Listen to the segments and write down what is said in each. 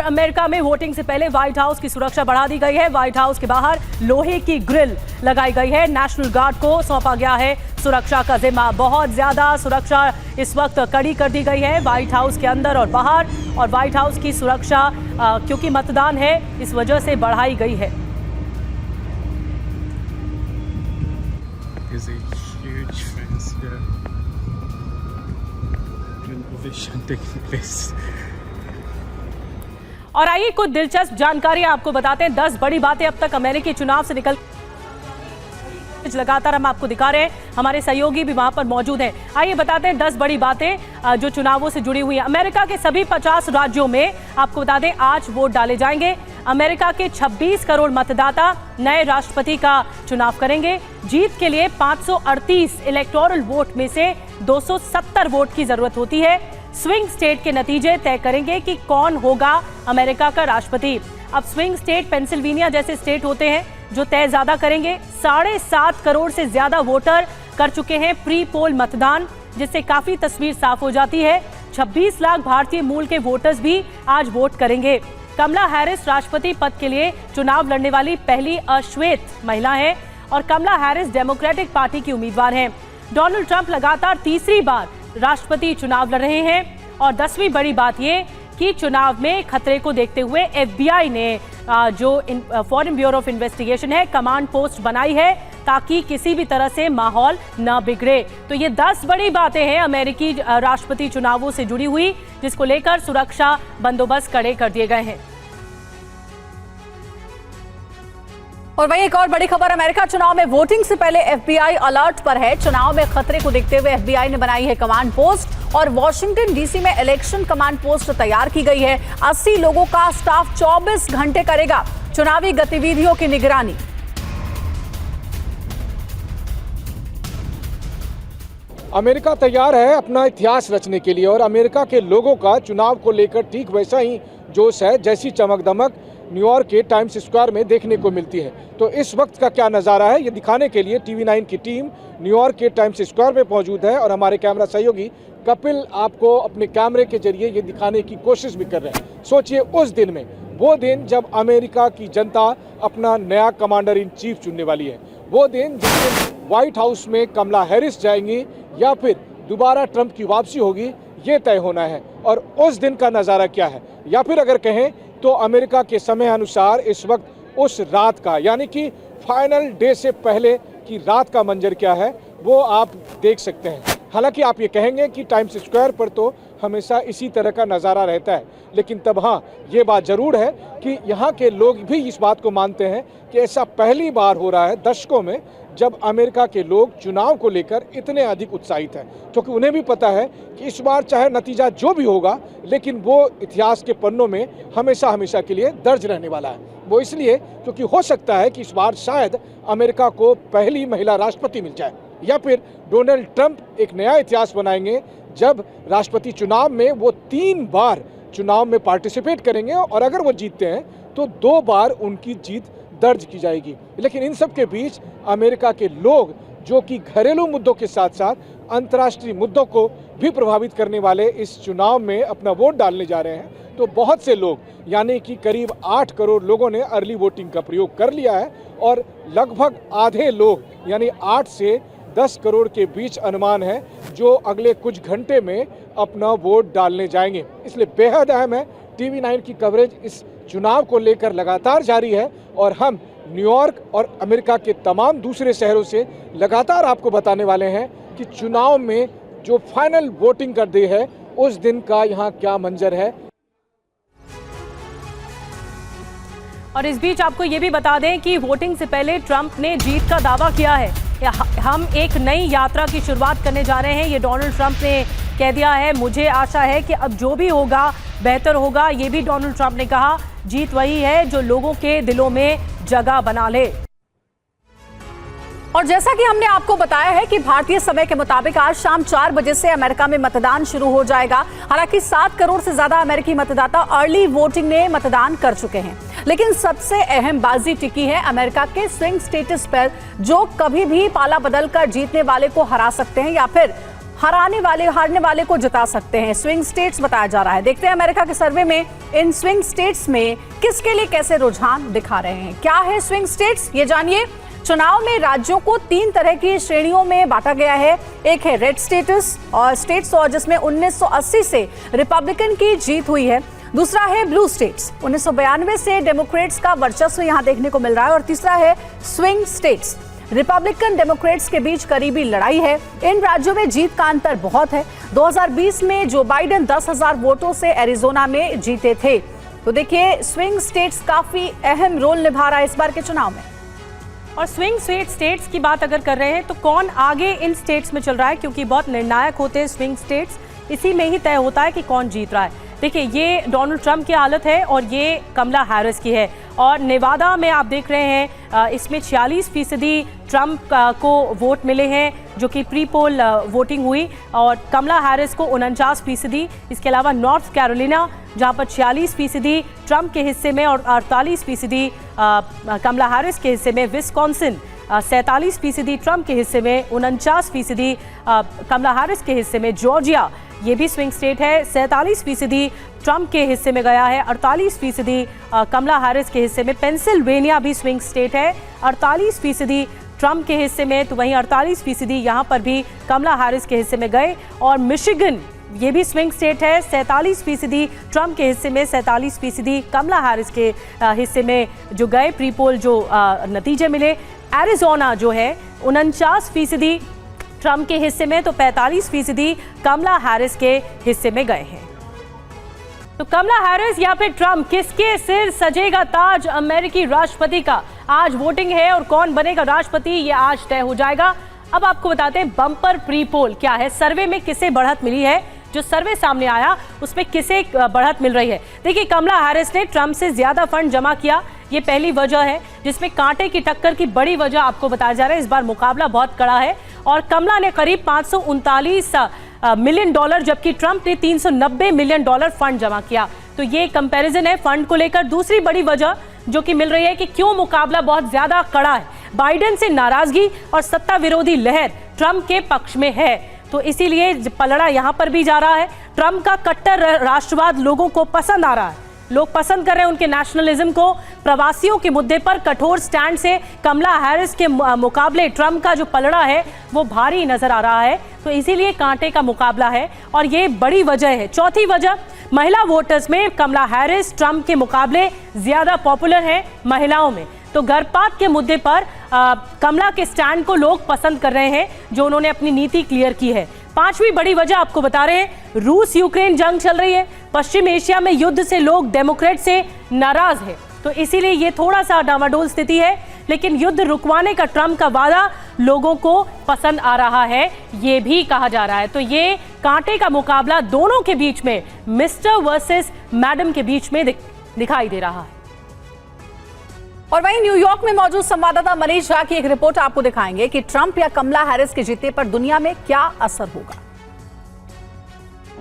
America में voting से पहले व्हाइट हाउस की सुरक्षा बढ़ा दी गई है। व्हाइट हाउस के बाहर लोहे की ग्रिल लगाई गई है। नेशनल गार्ड को सौंपा गया है सुरक्षा का जिम्मा। बहुत ज्यादा सुरक्षा इस वक्त कड़ी कर दी गई है व्हाइट हाउस के अंदर और बाहर। और व्हाइट हाउस की सुरक्षा क्योंकि मतदान है इस वजह से बढ़ाई गई है। और आइए कुछ दिलचस्प जानकारी आपको बताते हैं। 10 बड़ी बातें अब तक अमेरिकी चुनाव से निकल लगातार हम आपको दिखा रहे हैं, हमारे सहयोगी भी वहां पर मौजूद हैं। आइए बताते हैं 10 बड़ी बातें जो चुनावों से जुड़ी हुई हैं। अमेरिका के सभी 50 राज्यों में आपको बता दें आज वोट डाले जाएंगे। अमेरिका के 26 करोड़ मतदाता नए राष्ट्रपति का चुनाव करेंगे। जीत के लिए 538 इलेक्टोरल वोट में से 270 वोट की जरूरत होती है। स्विंग स्टेट के नतीजे तय करेंगे कि कौन होगा अमेरिका का राष्ट्रपति। अब स्विंग स्टेट पेंसिल्वेनिया जैसे स्टेट होते हैं जो तय ज्यादा करेंगे। 7.5 करोड़ से ज्यादा वोटर कर चुके हैं प्री पोल मतदान, जिससे काफी तस्वीर साफ हो जाती है। 26 लाख भारतीय मूल के वोटर्स भी आज वोट करेंगे। कमला हैरिस राष्ट्रपति पद के लिए चुनाव लड़ने वाली पहली अश्वेत महिला है और कमला हैरिस डेमोक्रेटिक पार्टी की उम्मीदवार हैं। डोनाल्ड ट्रंप लगातार तीसरी बार राष्ट्रपति चुनाव लड़ रहे हैं। और 10वीं बड़ी बात यह कि चुनाव में खतरे को देखते हुए FBI ने जो फॉरेन ब्यूरो ऑफ इन्वेस्टिगेशन है कमांड पोस्ट बनाई है ताकि किसी भी तरह से माहौल न बिगड़े। तो ये 10 बड़ी बातें हैं अमेरिकी राष्ट्रपति चुनावों से जुड़ी हुई, जिसको लेकर सुरक्षा बंदोबस्त कड़े कर दिए गए हैं। और वहीं एक और बड़ी खबर, अमेरिका चुनाव में वोटिंग से पहले FBI अलर्ट पर है। चुनाव में खतरे को देखते हुए FBI ने बनाई है कमांड पोस्ट और वॉशिंगटन DC में इलेक्शन कमांड पोस्ट तैयार की गई है। 80 लोगों का स्टाफ 24 घंटे करेगा चुनावी गतिविधियों की निगरानी। अमेरिका तैयार है अपना इतिहास रचने के लिए और अमेरिका के लोगों का चुनाव को लेकर ठीक वैसा ही जोश है जैसी चमक दमक न्यूयॉर्क के टाइम्स स्क्वायर में देखने को मिलती है। तो इस वक्त का क्या नज़ारा है ये दिखाने के लिए TV9 की टीम न्यूयॉर्क के टाइम्स स्क्वायर में मौजूद है और हमारे कैमरा सहयोगी कपिल आपको अपने कैमरे के जरिए ये दिखाने की कोशिश भी कर रहे हैं। सोचिए उस दिन में, वो दिन जब अमेरिका की जनता अपना नया कमांडर इन चीफ चुनने वाली है, वो दिन जिस दिन व्हाइट हाउस में कमला हैरिस जाएंगी या फिर दोबारा ट्रंप की वापसी होगी, ये तय होना है। और उस दिन का नज़ारा क्या है, या फिर अगर कहें तो अमेरिका के समय अनुसार इस वक्त उस रात का यानी कि फाइनल डे से पहले की रात का मंजर क्या है वो आप देख सकते हैं। हालांकि आप ये कहेंगे कि टाइम्स स्क्वायर पर तो हमेशा इसी तरह का नज़ारा रहता है, लेकिन तब हाँ ये बात ज़रूर है कि यहाँ के लोग भी इस बात को मानते हैं कि ऐसा पहली बार हो रहा है दशकों में जब अमेरिका के लोग चुनाव को लेकर इतने अधिक उत्साहित हैं, क्योंकि उन्हें भी पता है कि इस बार चाहे नतीजा जो भी होगा लेकिन वो इतिहास के पन्नों में हमेशा हमेशा के लिए दर्ज रहने वाला है। वो इसलिए क्योंकि हो सकता है कि इस बार शायद अमेरिका को पहली महिला राष्ट्रपति मिल जाए या फिर डोनाल्ड ट्रंप एक नया इतिहास बनाएंगे जब राष्ट्रपति चुनाव में वो 3 बार चुनाव में पार्टिसिपेट करेंगे और अगर वो जीतते हैं तो 2 बार उनकी जीत दर्ज की जाएगी। लेकिन इन सब के बीच अमेरिका के लोग जो कि घरेलू मुद्दों के साथ साथ अंतर्राष्ट्रीय मुद्दों को भी प्रभावित करने वाले इस चुनाव में अपना वोट डालने जा रहे हैं। तो बहुत से लोग यानी कि करीब 8 करोड़ लोगों ने अर्ली वोटिंग का प्रयोग कर लिया है और लगभग आधे लोग यानी 8 से 10 करोड़ के बीच अनुमान है जो अगले कुछ घंटे में अपना वोट डालने जाएंगे। इसलिए बेहद अहम है, TV9 की कवरेज इस चुनाव को लेकर लगातार जारी है और हम न्यूयॉर्क और अमेरिका के तमाम दूसरे शहरों से लगातार आपको बताने वाले हैं कि चुनाव में जो फाइनल वोटिंग कर दी है उस दिन का यहाँ क्या मंजर है। और इस बीच आपको ये भी बता दें कि वोटिंग से पहले ट्रंप ने जीत का दावा किया है। हम एक नई यात्रा की शुरुआत करने जा रहे हैं, ये डोनाल्ड ट्रंप ने कह दिया है। मुझे आशा है कि अब जो भी होगा बेहतर होगा, ये भी डोनाल्ड ट्रंप ने कहा। जीत वही है जो लोगों के दिलों में जगह बना ले। और जैसा कि हमने आपको बताया है कि भारतीय समय के मुताबिक आज शाम 4 बजे से अमेरिका में मतदान शुरू हो जाएगा। हालांकि 7 करोड़ से ज्यादा अमेरिकी मतदाता अर्ली वोटिंग में मतदान कर चुके हैं, लेकिन सबसे अहम बाजी टिकी है अमेरिका के स्विंग स्टेट्स पर, जो कभी भी पाला बदल कर जीतने वाले को हरा सकते हैं या फिर हारने वाले को जिता सकते हैं। स्विंग स्टेट्स बताया जा रहा है। देखते हैं अमेरिका के सर्वे में इन स्विंग स्टेट्स में किसके लिए कैसे रुझान दिखा रहे हैं। क्या है स्विंग स्टेट्स, ये जानिए। चुनाव में राज्यों को 3 तरह की श्रेणियों में बांटा गया है। एक है रेड स्टेट्स और जिसमें 1980 से रिपब्लिकन की जीत हुई है। दूसरा है ब्लू स्टेट्स, 1992 से डेमोक्रेट्स का वर्चस्व यहां देखने को मिल रहा है। और तीसरा है स्विंग स्टेट्स, रिपब्लिकन डेमोक्रेट्स के बीच करीबी लड़ाई है। इन राज्यों में जीत का अंतर बहुत है। 2020 में जो बाइडेन 10,000 वोटों से एरिजोना में जीते थे। तो देखिए स्विंग स्टेट्स काफी अहम रोल निभा रहा है इस बार के चुनाव में। और स्विंग स्टेट्स की बात अगर कर रहे हैं तो कौन आगे इन स्टेट्स में चल रहा है, क्योंकि बहुत निर्णायक होते हैं स्विंग स्टेट्स, इसी में ही तय होता है कि कौन जीत रहा है। देखिए ये डोनाल्ड ट्रंप की हालत है और ये कमला हैरिस की है। और नेवादा में आप देख रहे हैं इसमें 46% ट्रंप को वोट मिले हैं, जो कि प्री पोल वोटिंग हुई, और कमला हैरिस को 49%। इसके अलावा नॉर्थ कैरोलिना जहां पर 46% ट्रंप के हिस्से में और 48% कमला हैरिस के हिस्से में। विस्कॉन्सिन 47% ट्रंप के हिस्से में, 49% कमला हैरिस के हिस्से में। जॉर्जिया ये भी स्विंग स्टेट है, 47% ट्रंप के हिस्से में गया है, 48% कमला हैरिस के हिस्से में। पेंसिल्वेनिया भी स्विंग स्टेट है, 48% ट्रंप के हिस्से में, तो वहीं 48% यहाँ पर भी कमला हैरिस के हिस्से में गए। और मिशिगन ये भी स्विंग स्टेट है, 47% ट्रंप के हिस्से में, 47% कमला हैरिस के हिस्से में जो गए प्री पोल जो नतीजे मिले। एरिजोना जो है 49% ट्रंप के हिस्से में, तो 45% कमला हैरिस के हिस्से में गए हैं। तो कमला हैरिस या फिर ट्रंप, किसके सिर सजेगा ताज अमेरिकी राष्ट्रपति का? आज वोटिंग है और कौन बनेगा राष्ट्रपति ये आज तय हो जाएगा। अब आपको बताते हैं बम्पर प्री पोल क्या है, सर्वे में किसे बढ़त मिली है। जो सर्वे सामने आया उसमें किसे बढ़त मिल रही है। देखिए कमला हैरिस ने ट्रंप से ज्यादा फंड जमा किया, ये पहली वजह है, जिसमें कांटे की टक्कर की बड़ी वजह आपको बताया जा रहा है। इस बार मुकाबला बहुत कड़ा है और कमला ने करीब $539 मिलियन, जबकि ट्रंप ने $390 मिलियन फंड जमा किया। तो ये कंपैरिजन है फंड को लेकर। दूसरी बड़ी वजह जो कि मिल रही है कि क्यों मुकाबला बहुत ज्यादा कड़ा है, बाइडेन से नाराजगी और सत्ता विरोधी लहर ट्रंप के पक्ष में है, तो इसीलिए पलड़ा यहां पर भी जा रहा है। ट्रंप का कट्टर राष्ट्रवाद लोगों को पसंद आ रहा है, लोग पसंद कर रहे हैं उनके नेशनलिज्म को। प्रवासियों के मुद्दे पर कठोर स्टैंड से कमला हैरिस के मुकाबले ट्रंप का जो पलड़ा है वो भारी नजर आ रहा है, तो इसीलिए कांटे का मुकाबला है और ये बड़ी वजह है। चौथी वजह, महिला वोटर्स में कमला हैरिस ट्रंप के मुकाबले ज्यादा पॉपुलर है महिलाओं में, तो गर्भपात के मुद्दे पर कमला के स्टैंड को लोग पसंद कर रहे हैं, जो उन्होंने अपनी नीति क्लियर की है। पांचवी बड़ी वजह आपको बता रहे हैं, रूस यूक्रेन जंग चल रही है, पश्चिम एशिया में युद्ध से लोग डेमोक्रेट से नाराज है, तो इसीलिए ये थोड़ा सा डामाडोल स्थिति है। लेकिन युद्ध रुकवाने का ट्रंप का वादा लोगों को पसंद आ रहा है, ये भी कहा जा रहा है। तो ये कांटे का मुकाबला दोनों के बीच में, मिस्टर वर्सेस मैडम के बीच में दिखाई दे रहा है। और वहीं न्यूयॉर्क में मौजूद संवाददाता मनीष झा की एक रिपोर्ट आपको दिखाएंगे कि ट्रंप या कमला हैरिस के जीतने पर दुनिया में क्या असर होगा।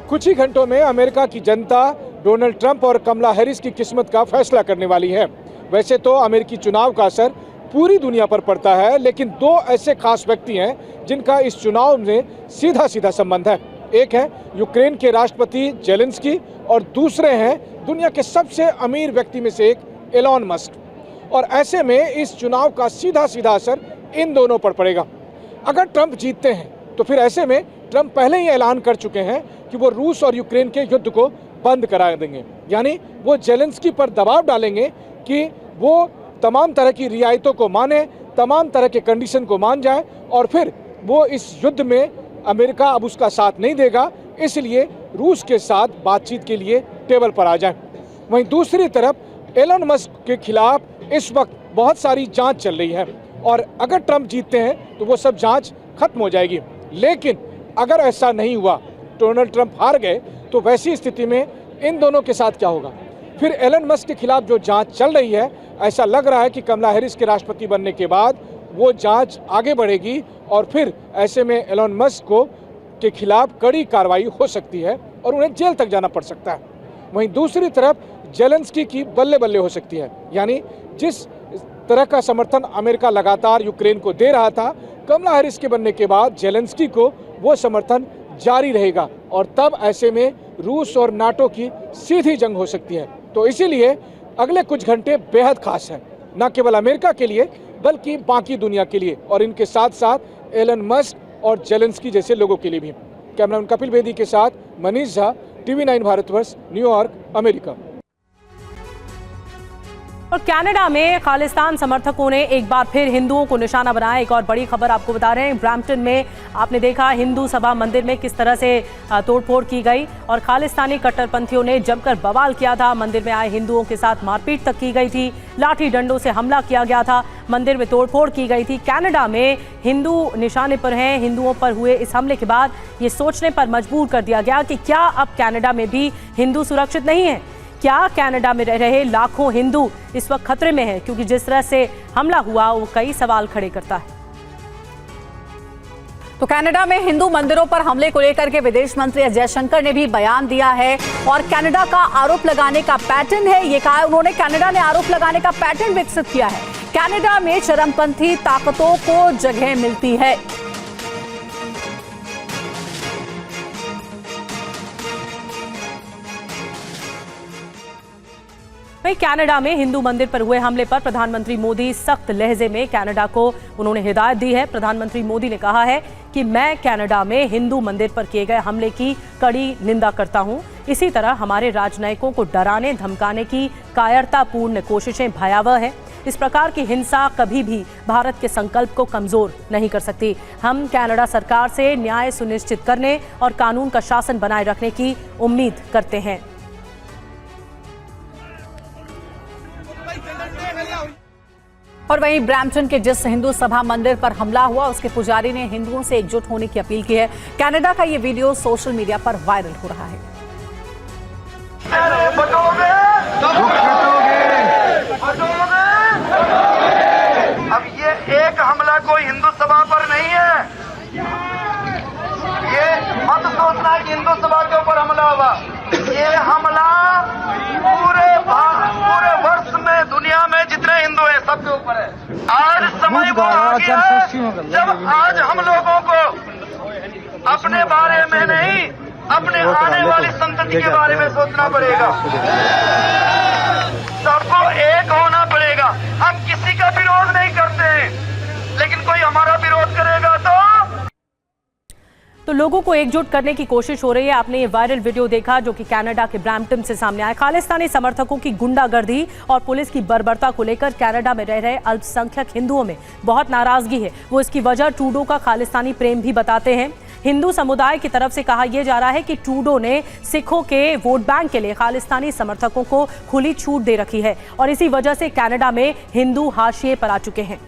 कुछ ही घंटों में अमेरिका की जनता डोनाल्ड ट्रंप और कमला हैरिस की किस्मत का फैसला करने वाली है। वैसे तो अमेरिकी चुनाव का असर पूरी दुनिया पर पड़ता है, लेकिन दो ऐसे खास व्यक्ति हैं जिनका इस चुनाव में सीधा सीधा संबंध है। एक है यूक्रेन के राष्ट्रपति जेलेंस्की और दूसरे हैं दुनिया के सबसे अमीर व्यक्ति में से एक एलॉन मस्क। और ऐसे में इस चुनाव का सीधा सीधा असर इन दोनों पर पड़ेगा। अगर ट्रंप जीतते हैं तो फिर ऐसे में ट्रंप पहले ही ऐलान कर चुके हैं कि वो रूस और यूक्रेन के युद्ध को बंद करा देंगे, यानी वो जेलेंस्की पर दबाव डालेंगे कि वो तमाम तरह की रियायतों को माने, तमाम तरह के कंडीशन को मान जाए, और फिर वो इस युद्ध में अमेरिका अब उसका साथ नहीं देगा, इसलिए रूस के साथ बातचीत के लिए टेबल पर आ जाए। वहीं दूसरी तरफ एलन मस्क के खिलाफ इस वक्त बहुत सारी जांच चल रही है और अगर ट्रंप जीतते हैं तो वो सब जांच खत्म हो जाएगी। लेकिन अगर ऐसा नहीं हुआ, डोनाल्ड ट्रंप हार गए, तो वैसी स्थिति में इन दोनों के साथ क्या होगा? फिर एलन मस्क के खिलाफ जो जांच चल रही है, ऐसा लग रहा है कि कमला हैरिस के राष्ट्रपति बनने के बाद वो जांच आगे बढ़ेगी और फिर ऐसे में एलन मस्क के खिलाफ कड़ी कार्रवाई हो सकती है और उन्हें जेल तक जाना पड़ सकता है। वहीं दूसरी तरफ जेलेंस्की की बल्ले बल्ले हो सकती है, यानी जिस तरह का समर्थन अमेरिका लगातार यूक्रेन को दे रहा था, कमला हैरिस के बनने के बाद जेलेंस्की को वो समर्थन जारी रहेगा और तब ऐसे में रूस और नाटो की सीधी जंग हो सकती है। तो इसीलिए अगले कुछ घंटे बेहद खास हैं, न केवल अमेरिका के लिए बल्कि बाकी दुनिया के लिए और इनके साथ साथ एलन मस्क और जेलेंस्की जैसे लोगों के लिए भी। कैमरामैन कपिल बेदी के साथ Manish Jha, TV9 Bharatvarsh, New York, America. और कनाडा में खालिस्तान समर्थकों ने एक बार फिर हिंदुओं को निशाना बनाया। एक और बड़ी खबर आपको बता रहे हैं, ब्रैम्पटन में आपने देखा हिंदू सभा मंदिर में किस तरह से तोड़फोड़ की गई और खालिस्तानी कट्टरपंथियों ने जमकर बवाल किया था। मंदिर में आए हिंदुओं के साथ मारपीट तक की गई थी, लाठी डंडों से हमला किया गया था, मंदिर में तोड़फोड़ की गई थी। कनाडा में हिंदू निशाने पर हैं। हिंदुओं पर हुए इस हमले के बाद ये सोचने पर मजबूर कर दिया गया कि क्या अब कनाडा में भी हिंदू सुरक्षित नहीं है? क्या कनाडा में रह रहे लाखों हिंदू इस वक्त खतरे में हैं? क्योंकि जिस तरह से हमला हुआ वो कई सवाल खड़े करता है। तो कनाडा में हिंदू मंदिरों पर हमले को लेकर के विदेश मंत्री एस जयशंकर ने भी बयान दिया है और कनाडा का आरोप लगाने का पैटर्न है, ये कहा उन्होंने, कनाडा ने आरोप लगाने का पैटर्न विकसित किया है। कनाडा में चरमपंथी ताकतों को जगह मिलती है। वहीं कनाडा में हिंदू मंदिर पर हुए हमले पर प्रधानमंत्री मोदी सख्त लहजे में कनाडा को उन्होंने हिदायत दी है। प्रधानमंत्री मोदी ने कहा है कि मैं कनाडा में हिंदू मंदिर पर किए गए हमले की कड़ी निंदा करता हूं। इसी तरह हमारे राजनयिकों को डराने धमकाने की कायरतापूर्ण कोशिशें भयावह है। इस प्रकार की हिंसा कभी भी भारत के संकल्प को कमजोर नहीं कर सकती। हम कनाडा सरकार से न्याय सुनिश्चित करने और कानून का शासन बनाए रखने की उम्मीद करते हैं। और वहीं ब्रैम्पटन के जिस हिंदू सभा मंदिर पर हमला हुआ उसके पुजारी ने हिंदुओं से एकजुट होने की अपील की है। कनाडा का ये वीडियो सोशल मीडिया पर वायरल हो रहा है। अब ये एक हमला कोई हिंदू सभा पर नहीं है, ये मत सोचना कि हिंदू सभा के ऊपर हमला हुआ। ये हमला पूरे वर्ष में दुनिया में जितने हिंदू हैं सबके ऊपर है। आज समय वो आ गया जब आज हम लोगों को अपने बारे में नहीं, अपने आने वाली संतति के बारे में सोचना पड़ेगा। सबको एक होना पड़ेगा। हम किसी का विरोध नहीं करते, लेकिन कोई हमारा विरोध करेगा तो लोगों को एकजुट करने की कोशिश हो रही है। आपने ये वायरल वीडियो देखा जो कि कनाडा के ब्रैम्पटन से सामने आया। खालिस्तानी समर्थकों की गुंडागर्दी और पुलिस की बर्बरता को लेकर कनाडा में रह रहे अल्पसंख्यक हिंदुओं में बहुत नाराजगी है। वो इसकी वजह ट्रूडो का खालिस्तानी प्रेम भी बताते हैं। हिंदू समुदाय की तरफ से कहा यह जा रहा है कि ट्रूडो ने सिखों के वोट बैंक के लिए खालिस्तानी समर्थकों को खुली छूट दे रखी है और इसी वजह से कनाडा में हिंदू हाशिए पर आ चुके हैं।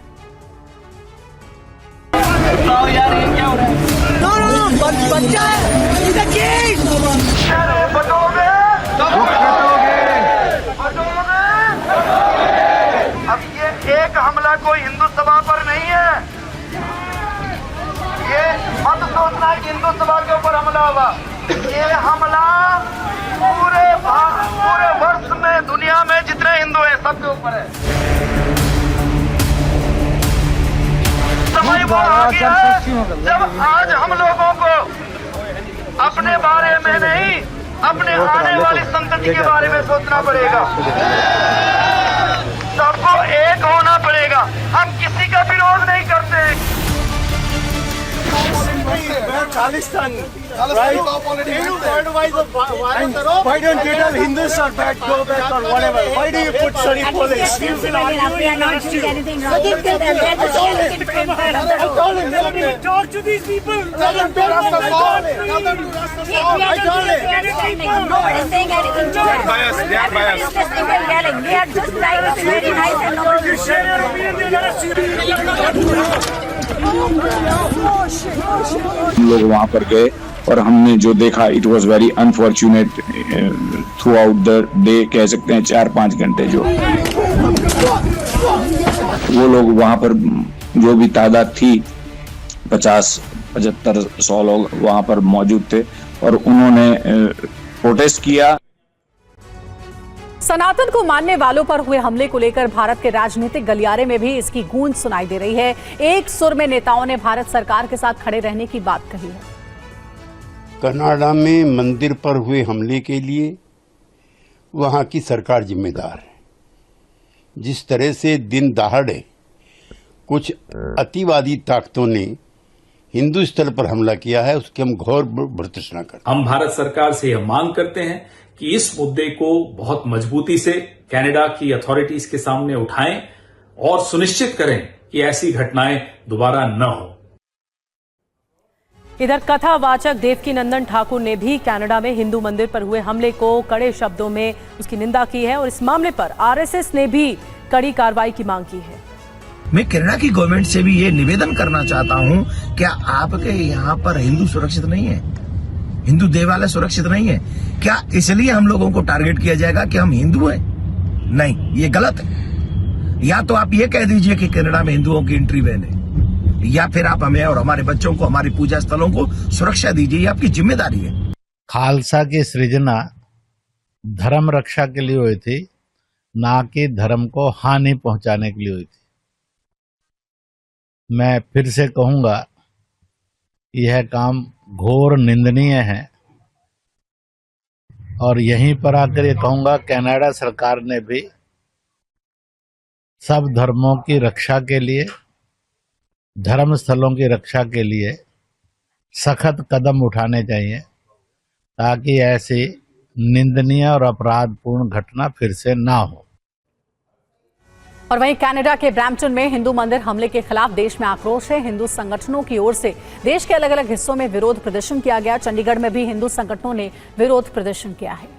अब ये एक हमला कोई हिंदू सभा पर नहीं है, ये मत सोचना कि हिंदू सभा के ऊपर हमला हुआ। ये हमला पूरे वर्ष में दुनिया में जितने हिंदू हैं सबके ऊपर है। समय वो आ गया जब आज हम लोगों को अपने बारे में नहीं, अपने आने वाली संतति के बारे में सोचना पड़ेगा। सबको एक होना पड़ेगा। हम किसी का विरोध नहीं करते। Khalistan, right? Why don't you tell Hindus are bad, go back or whatever? Why do you put sorry police? We are not doing anything wrong. They kill them. They're just killing them. I told him, let me talk to these people. Tell them to Rastafari. Tell them to Rastafari. I told him. Nobody is saying anything to them. They are biased. Everybody is just yelling. We are just like very nice and nobody is Share your opinion. हम लोग वहाँ पर गए और हमने जो देखा it was very unfortunate through out the day, कह सकते हैं 4-5 घंटे जो वो लोग वहाँ पर जो भी तादाद थी 50-75-100 लोग वहाँ पर मौजूद थे और उन्होंने प्रोटेस्ट किया। सनातन को मानने वालों पर हुए हमले को लेकर भारत के राजनीतिक गलियारे में भी इसकी गूंज सुनाई दे रही है। एक सुर में नेताओं ने भारत सरकार के साथ खड़े रहने की बात कही है। कनाडा में मंदिर पर हुए हमले के लिए वहां की सरकार जिम्मेदार है। जिस तरह से दिन दहाड़े कुछ अतिवादी ताकतों ने हिंदू स्थल पर हमला किया है, उसकी हम घोर भर्त्सना करते हैं। हम भारत सरकार से यह मांग करते हैं कि इस मुद्दे को बहुत मजबूती से कनाडा की अथॉरिटीज के सामने उठाएं और सुनिश्चित करें कि ऐसी घटनाएं दोबारा न हो। इधर कथावाचक देवकीनंदन ठाकुर ने भी कनाडा में हिंदू मंदिर पर हुए हमले को कड़े शब्दों में उसकी निंदा की है और इस मामले पर आरएसएस ने भी कड़ी कार्रवाई की मांग की है। मैं कनाडा की गवर्नमेंट से भी ये निवेदन करना चाहता हूं, क्या आपके यहाँ पर हिंदू सुरक्षित नहीं है, हिंदू देवालय सुरक्षित नहीं है? क्या इसलिए हम लोगों को टारगेट किया जाएगा कि हम हिंदू हैं? नहीं, ये गलत है। या तो आप ये कह दीजिए कि कनाडा में हिंदुओं की एंट्री बैन है, या फिर आप हमें और हमारे बच्चों को, हमारी पूजा स्थलों को सुरक्षा दीजिए, ये आपकी जिम्मेदारी है। खालसा की सृजना धर्म रक्षा के लिए हुई थी, ना कि धर्म को हानि पहुंचाने के लिए हुई थी। मैं फिर से कहूंगा, यह काम घोर निंदनीय है और यहीं पर आकर ये कहूंगा, कनाडा सरकार ने भी सब धर्मों की रक्षा के लिए, धर्म स्थलों की रक्षा के लिए सख्त कदम उठाने चाहिए ताकि ऐसी निंदनीय और अपराधपूर्ण घटना फिर से ना हो। और वहीं कनाडा के ब्रैम्पटन में हिंदू मंदिर हमले के खिलाफ देश में आक्रोश है। हिंदू संगठनों की ओर से देश के अलग अलग हिस्सों में विरोध प्रदर्शन किया गया। चंडीगढ़ में भी हिंदू संगठनों ने विरोध प्रदर्शन किया है।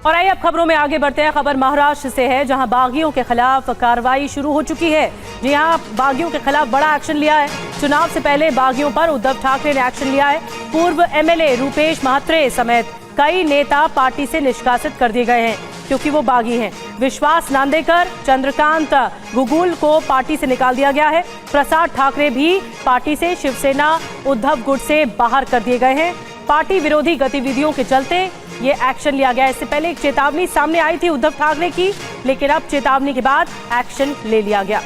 और आइए अब खबरों में आगे बढ़ते हैं। खबर महाराष्ट्र से है, जहां बागियों के खिलाफ कार्रवाई शुरू हो चुकी है। जी हां, बागियों के खिलाफ बड़ा एक्शन लिया है। चुनाव से पहले बागियों पर उद्धव ठाकरे ने एक्शन लिया है। पूर्व एमएलए रूपेश महात्रे समेत कई नेता पार्टी से निष्कासित कर दिए गए हैं क्योंकि वो बागी हैं। विश्वास नांदेकर, चंद्रकांत गुगुल को पार्टी से निकाल दिया गया है। प्रसाद ठाकरे भी पार्टी से शिवसेना उद्धव गुट से बाहर कर दिए गए हैं। पार्टी विरोधी गतिविधियों के चलते ये एक्शन लिया गया। इससे पहले एक चेतावनी सामने आई थी उद्धव ठाकरे की, लेकिन अब चेतावनी के बाद एक्शन ले लिया गया।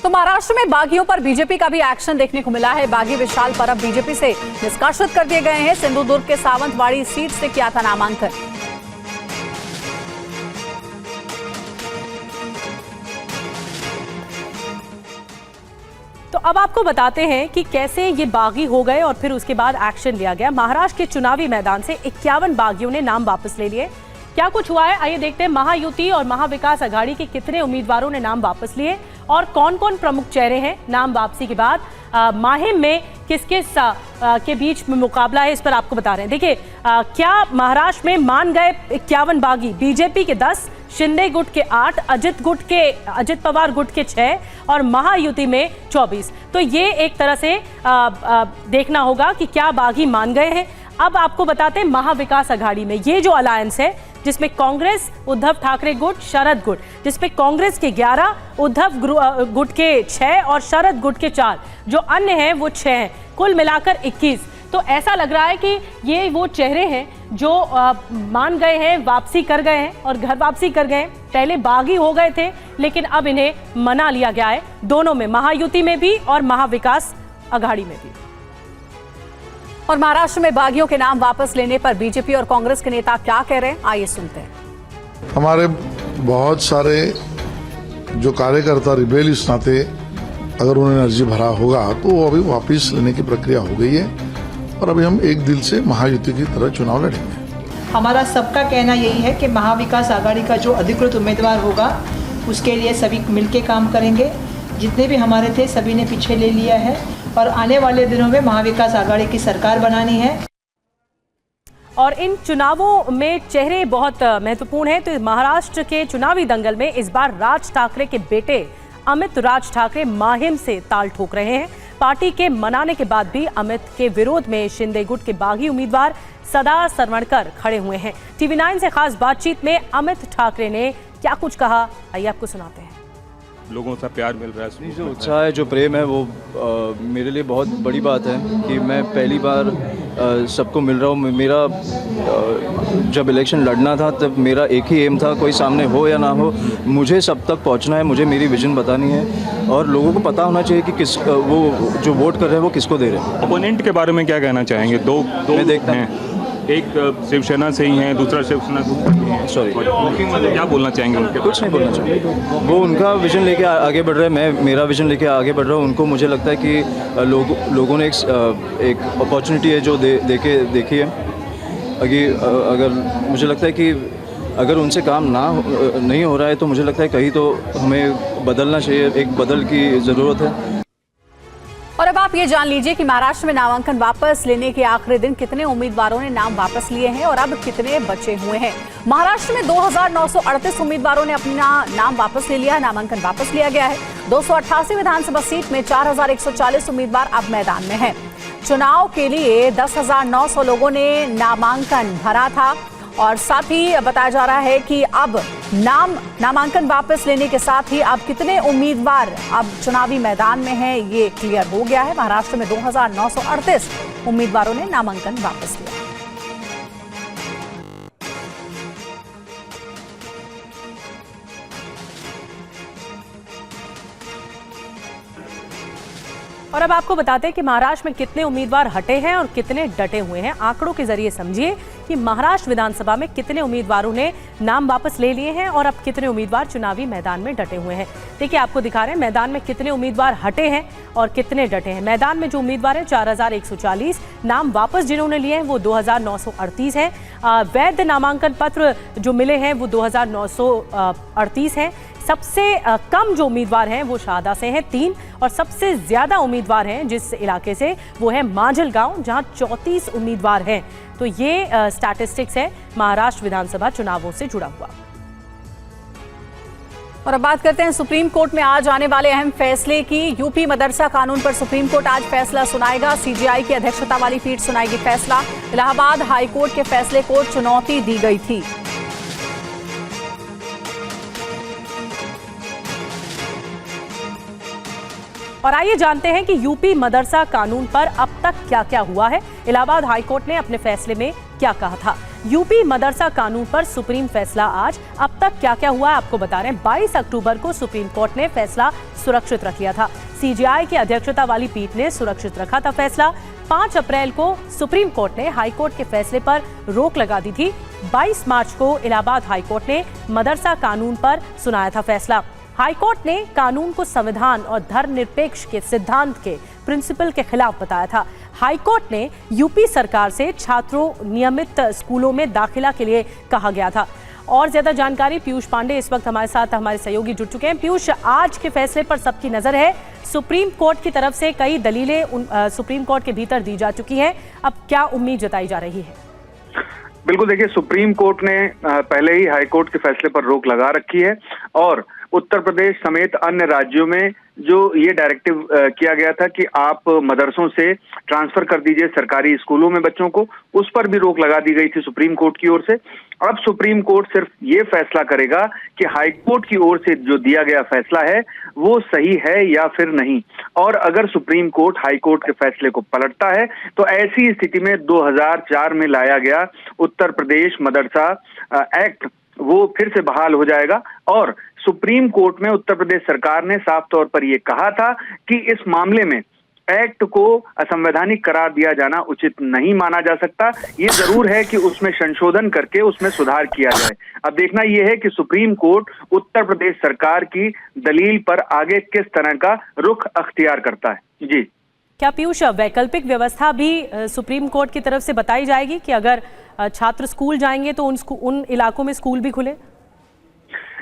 तो महाराष्ट्र में बागियों पर बीजेपी का भी एक्शन देखने को मिला है। बागी विशाल परब बीजेपी से निष्कासित कर दिए गए हैं। सिंधुदुर्ग के सावंतवाड़ी सीट से किया था नामांकन। तो अब आपको बताते हैं कि कैसे ये बागी हो गए और फिर उसके बाद एक्शन लिया गया। महाराष्ट्र के चुनावी मैदान से 51 बागियों ने नाम वापस ले लिए। क्या कुछ हुआ है, आइए देखते हैं। महायुति और महाविकास अघाड़ी के कितने उम्मीदवारों ने नाम वापस लिए और कौन कौन प्रमुख चेहरे हैं नाम वापसी के बाद। माहिम में किस किस के बीच में मुकाबला है, इस पर आपको बता रहे हैं। देखिए, क्या महाराष्ट्र में मान गए 51 बागी, बीजेपी के 10, शिंदे गुट के 8, अजित पवार गुट के 6 और महायुति में 24। तो ये एक तरह से देखना होगा कि क्या बागी मान गए हैं। अब आपको बताते हैं महाविकास अघाड़ी में ये जो अलायंस है, जिसमें कांग्रेस, उद्धव ठाकरे गुट, शरद गुट, जिसमें कांग्रेस के 11, उद्धव गुट के 6 और शरद गुट के 4, जो अन्य हैं वो 6 हैं, कुल मिलाकर 21। तो ऐसा लग रहा है कि ये वो चेहरे हैं जो मान गए हैं, वापसी कर गए हैं और घर वापसी कर गए हैं। पहले बागी हो गए थे, लेकिन अब इन्हें मना लिया गया है, दोनों में, महायुति में भी और महाविकास अघाड़ी में भी। और महाराष्ट्र में बागियों के नाम वापस लेने पर बीजेपी और कांग्रेस के नेता क्या कह रहे हैं, आइए सुनते हैं। हमारे बहुत सारे जो कार्यकर्ता रिबेल इस नाते अगर उन्होंने अर्जी भरा होगा तो वो अभी वापस लेने की प्रक्रिया हो गई है और अभी हम एक दिल से महायुति की तरह चुनाव लड़ेंगे। हमारा सबका कहना यही है कि महाविकास आघाड़ी का जो अधिकृत उम्मीदवार होगा उसके लिए सभी मिलकर काम करेंगे। जितने भी हमारे थे सभी ने पीछे ले लिया है और आने वाले दिनों में महाविकास आघाड़ी की सरकार बनानी है। और इन चुनावों में चेहरे बहुत महत्वपूर्ण हैं। तो महाराष्ट्र के चुनावी दंगल में इस बार राज ठाकरे के बेटे अमित राज ठाकरे माहिम से ताल ठोक रहे हैं। पार्टी के मनाने के बाद भी अमित के विरोध में शिंदे गुट के बागी उम्मीदवार सदा सरवणकर खड़े हुए हैं। TV9 से खास बातचीत में अमित ठाकरे ने क्या कुछ कहा, आइए आपको सुनाते हैं। लोगों से प्यार मिल रहा है। जो उत्साह है, जो प्रेम है, वो मेरे लिए बहुत बड़ी बात है कि मैं पहली बार सबको मिल रहा हूँ। मेरा जब इलेक्शन लड़ना था तब मेरा एक ही एम था, कोई सामने हो या ना हो, मुझे सब तक पहुँचना है, मुझे मेरी विजन बतानी है और लोगों को पता होना चाहिए कि किस वो जो वोट कर रहे हैं वो किसको दे रहे हैं। ओपोनेंट के बारे में क्या कहना चाहेंगे? दो देखता हैं, एक शिवसेना से ही है, दूसरा शिवसेना सॉरी क्या बोलना चाहेंगे उनके? कुछ नहीं बोलना चाहेंगे, वो उनका विजन लेके आगे बढ़ रहे हैं, मैं मेरा विजन लेके आगे बढ़ रहा हूँ। उनको मुझे लगता है कि लोगों ने एक अपॉर्चुनिटी है जो देखी है। अगर मुझे लगता है कि अगर उनसे काम नहीं हो रहा है तो मुझे लगता है कहीं तो हमें बदलना चाहिए, एक बदल की ज़रूरत है। और अब आप ये जान लीजिए कि महाराष्ट्र में नामांकन वापस लेने के आखिरी दिन कितने उम्मीदवारों ने नाम वापस लिए हैं और अब कितने बचे हुए हैं। महाराष्ट्र में 2938 उम्मीदवारों ने अपना नाम वापस ले लिया है, नामांकन वापस लिया गया है। 288 विधानसभा सीट में 4140 उम्मीदवार अब मैदान में हैं। चुनाव के लिए 10,900 लोगों ने नामांकन भरा था और साथ ही बताया जा रहा है कि अब नामांकन वापस लेने के साथ ही अब कितने उम्मीदवार अब चुनावी मैदान में हैं ये क्लियर हो गया है। महाराष्ट्र में 2938 उम्मीदवारों ने नामांकन वापस लिया। और अब आपको बताते हैं कि महाराष्ट्र में कितने उम्मीदवार हटे हैं और कितने डटे हुए हैं। आंकड़ों के जरिए समझिए कि महाराष्ट्र विधानसभा में कितने उम्मीदवारों ने नाम वापस ले लिए हैं और अब कितने उम्मीदवार चुनावी मैदान में डटे हुए हैं। देखिए, आपको दिखा रहे हैं मैदान में कितने उम्मीदवार हटे हैं और कितने डटे हैं। मैदान में जो उम्मीदवार हैं 4140, नाम वापस जिन्होंने लिए हैं वो 2938 हैं। वैध नामांकन पत्र जो मिले हैं वो 2938 हैं। सबसे कम जो उम्मीदवार हैं वो शाहदा से हैं 3 और सबसे ज्यादा उम्मीदवार हैं जिस इलाके से वो है मांझलगांव जहां 34 उम्मीदवार हैं। तो ये स्टैटिस्टिक्स है महाराष्ट्र विधानसभा चुनावों से जुड़ा हुआ। और अब बात करते हैं सुप्रीम कोर्ट में आज आने वाले अहम फैसले की। यूपी मदरसा कानून पर सुप्रीम कोर्ट आज फैसला सुनाएगा। सीजेआई की अध्यक्षता वाली पीठ सुनाएगी फैसला। इलाहाबाद हाई कोर्ट के फैसले को चुनौती दी गई थी। और आइए जानते हैं कि यूपी मदरसा कानून पर अब तक क्या क्या हुआ है। इलाहाबाद हाईकोर्ट ने अपने फैसले में क्या कहा था। यूपी मदरसा कानून पर सुप्रीम फैसला आज। अब तक क्या क्या हुआ है आपको बता रहे हैं। 22 अक्टूबर को सुप्रीम कोर्ट ने फैसला सुरक्षित रख लिया था। सीजेआई की अध्यक्षता वाली पीठ ने सुरक्षित रखा था फैसला। 5 अप्रैल को सुप्रीम कोर्ट ने हाईकोर्ट के फैसले पर रोक लगा दी थी। 22 मार्च को इलाहाबाद हाईकोर्ट ने मदरसा कानून पर सुनाया था फैसला। हाईकोर्ट ने कानून को संविधान और धर्मनिरपेक्ष के सिद्धांत के प्रिंसिपल के खिलाफ बताया था। हाईकोर्ट ने यूपी सरकार से छात्रों नियमित स्कूलों में दाखिला के लिए कहा गया था। और ज्यादा जानकारी पीयूष पांडे इस वक्त हमारे साथ हमारे सहयोगी जुड़ चुके हैं। पीयूष, आज के फैसले पर सबकी नजर है। सुप्रीम कोर्ट की तरफ से कई दलीलें सुप्रीम कोर्ट के भीतर दी जा चुकी हैं। अब क्या उम्मीद जताई जा रही है? बिल्कुल, देखिए, सुप्रीम कोर्ट ने पहले ही हाईकोर्ट के फैसले पर रोक लगा रखी है और उत्तर प्रदेश समेत अन्य राज्यों में जो ये डायरेक्टिव किया गया था कि आप मदरसों से ट्रांसफर कर दीजिए सरकारी स्कूलों में बच्चों को, उस पर भी रोक लगा दी गई थी सुप्रीम कोर्ट की ओर से। अब सुप्रीम कोर्ट सिर्फ ये फैसला करेगा कि हाई कोर्ट की ओर से जो दिया गया फैसला है वो सही है या फिर नहीं। और अगर सुप्रीम कोर्ट हाई कोर्ट के फैसले को पलटता है तो ऐसी स्थिति में 2004 में लाया गया उत्तर प्रदेश मदरसा एक्ट वो फिर से बहाल हो जाएगा। और सुप्रीम कोर्ट में उत्तर प्रदेश सरकार ने साफ तौर पर यह कहा था कि इस मामले में एक्ट को असंवैधानिक करार दिया जाना उचित नहीं माना जा सकता। ये जरूर है कि उसमें संशोधन करके उसमें सुधार किया जाए। अब देखना यह है कि सुप्रीम कोर्ट उत्तर प्रदेश सरकार की दलील पर आगे किस तरह का रुख अख्तियार करता है। जी, क्या पीयूष, वैकल्पिक व्यवस्था भी सुप्रीम कोर्ट की तरफ से बताई जाएगी कि अगर छात्र स्कूल जाएंगे तो उन इलाकों में स्कूल भी खुले?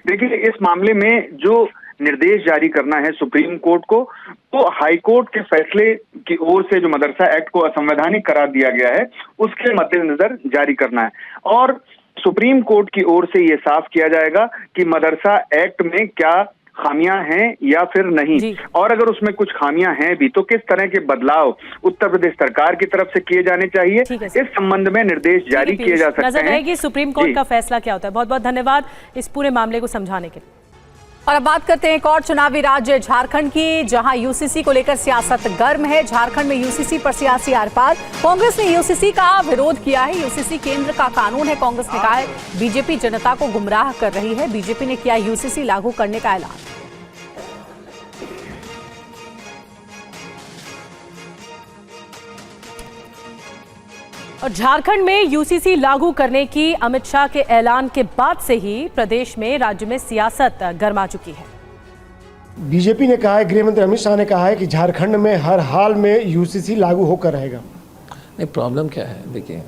देखिए, इस मामले में जो निर्देश जारी करना है सुप्रीम कोर्ट को, तो हाई कोर्ट के फैसले की ओर से जो मदरसा एक्ट को असंवैधानिक करार दिया गया है उसके मद्देनजर जारी करना है। और सुप्रीम कोर्ट की ओर से ये साफ किया जाएगा कि मदरसा एक्ट में क्या खामियां हैं या फिर नहीं, और अगर उसमें कुछ खामियां हैं भी तो किस तरह के बदलाव उत्तर प्रदेश सरकार की तरफ से किए जाने चाहिए, इस संबंध में निर्देश जारी किए जा सकते हैं। नजर रहेगी सुप्रीम कोर्ट का फैसला क्या होता है। बहुत बहुत धन्यवाद इस पूरे मामले को समझाने के लिए। और अब बात करते हैं एक और चुनावी राज्य झारखंड की, जहां यूसीसी को लेकर सियासत गर्म है। झारखंड में यूसीसी पर सियासी आर-पार। कांग्रेस ने यूसीसी का विरोध किया है। यूसीसी केंद्र का कानून है, कांग्रेस ने कहा है बीजेपी जनता को गुमराह कर रही है। बीजेपी ने किया यूसीसी लागू करने का ऐलान। और झारखंड में यूसीसी लागू करने की अमित शाह के ऐलान के बाद से ही प्रदेश में राज्य में सियासत गरमा चुकी है। बीजेपी ने कहा है, गृह मंत्री अमित शाह ने कहा है कि झारखंड में हर हाल में यूसीसी लागू होकर रहेगा। नहीं, प्रॉब्लम क्या है, देखिए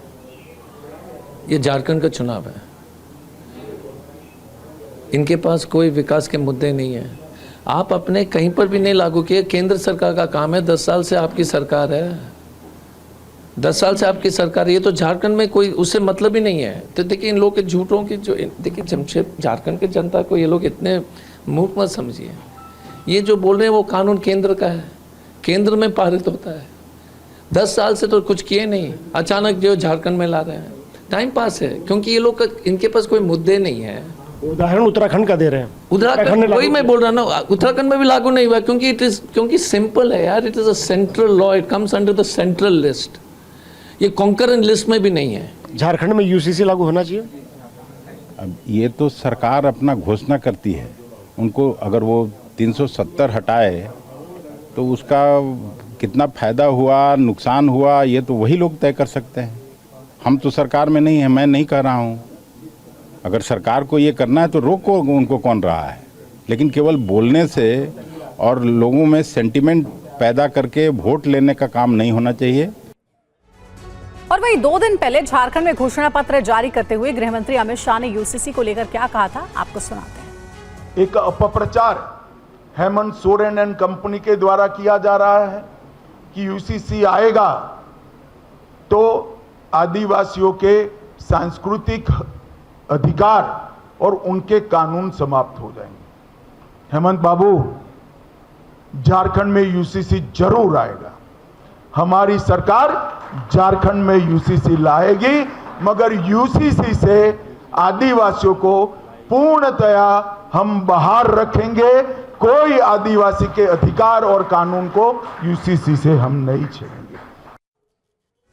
ये झारखंड का चुनाव है, इनके पास कोई विकास के मुद्दे नहीं है। आप अपने कहीं पर भी नहीं लागू किए, केंद्र सरकार का काम है। 10 साल से आपकी सरकार है, 10 साल से आपकी सरकार है, ये तो झारखंड में कोई उससे मतलब ही नहीं है। तो देखिए इन लोगों के झूठों की जो, देखिए जमशेद झारखंड के जनता को ये लोग इतने मूर्ख मत समझिए। ये जो बोल रहे हैं वो कानून केंद्र का है, केंद्र में पारित होता है। 10 साल से तो कुछ किए नहीं, अचानक जो झारखंड में ला रहे हैं, टाइम पास है, क्योंकि ये लोग इनके पास कोई मुद्दे नहीं है। उदाहरण उत्तराखंड का दे रहे हैं। उत्तराखंड वही मैं बोल रहा ना, उत्तराखंड में भी लागू नहीं हुआ क्योंकि सिंपल है यार, it is a central law, it comes under the central list, ये कॉन्करेंट लिस्ट में भी नहीं है। झारखंड में यूसीसी लागू होना चाहिए। अब ये तो सरकार अपना घोषणा करती है, उनको अगर वो 370 हटाए तो उसका कितना फायदा हुआ नुकसान हुआ ये तो वही लोग तय कर सकते हैं। हम तो सरकार में नहीं है, मैं नहीं कह रहा हूँ। अगर सरकार को ये करना है तो रोको उनको कौन रहा है, लेकिन केवल बोलने से और लोगों में सेंटिमेंट पैदा करके वोट लेने का काम नहीं होना चाहिए। और वही 2 दिन पहले झारखंड में घोषणा पत्र जारी करते हुए गृह मंत्री अमित शाह ने यूसीसी को लेकर क्या कहा था, आपको सुनाते हैं। एक अपप्रचार हेमंत सोरेन एंड कंपनी के द्वारा किया जा रहा है कि यूसीसी आएगा तो आदिवासियों के सांस्कृतिक अधिकार और उनके कानून समाप्त हो जाएंगे। हेमंत बाबू, झारखंड में यूसीसी जरूर आएगा। हमारी सरकार झारखंड में यूसीसी लाएगी, मगर यूसीसी से आदिवासियों को पूर्णतया हम बाहर रखेंगे। कोई आदिवासी के अधिकार और कानून को यूसीसी से हम नहीं छेड़ेंगे।